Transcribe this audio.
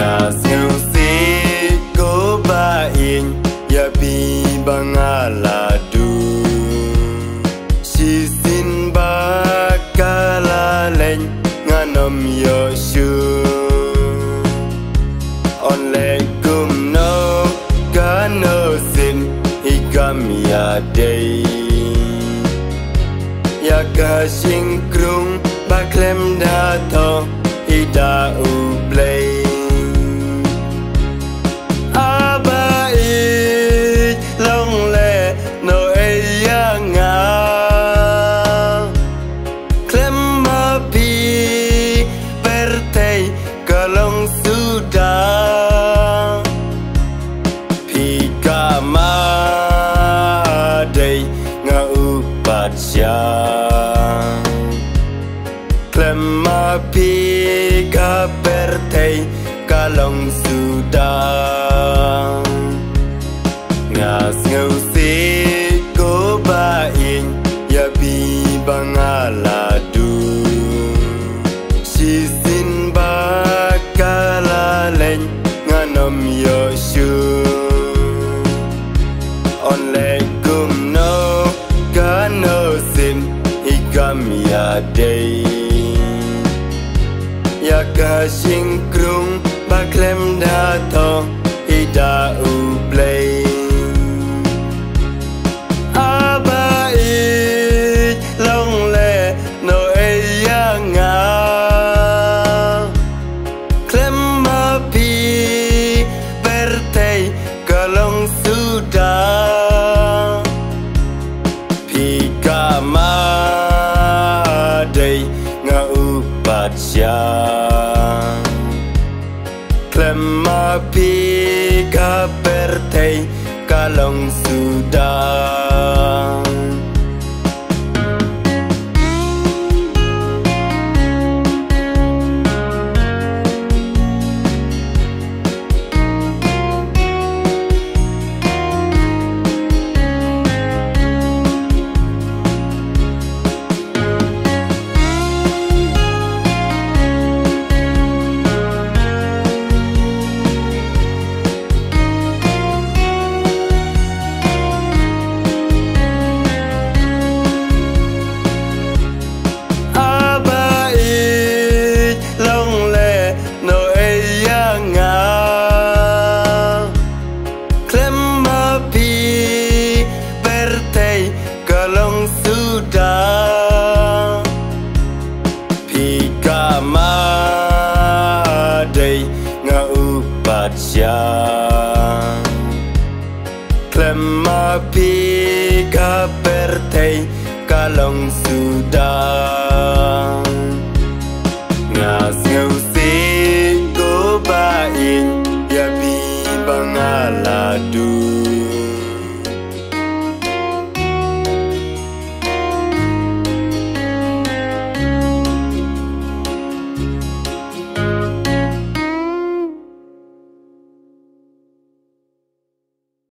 Ngasiu si ko bain ya bi bangaladu sisin bakalalen nganom yoshu on legum no kanosin higam ya day ya kasing krung baklem dato ida ublay abai long le no eyanga klem mapi pertei kalong sudah pika ma day ngaupat siang klem mapi pertei kalong sudah ngasiu si ko bain ya bi bangaladu sisin bakalalen nganom yoshu on legum no kanosin higam ya day ya kasing krung baklem dato ida ublay abai long le no eyanga klem mapi pertei kalong sudah pika ma day ngaupat siang klem mapi pertei kalong sudah pika ma day ngaupat siang klem mapi pertei kalong sudah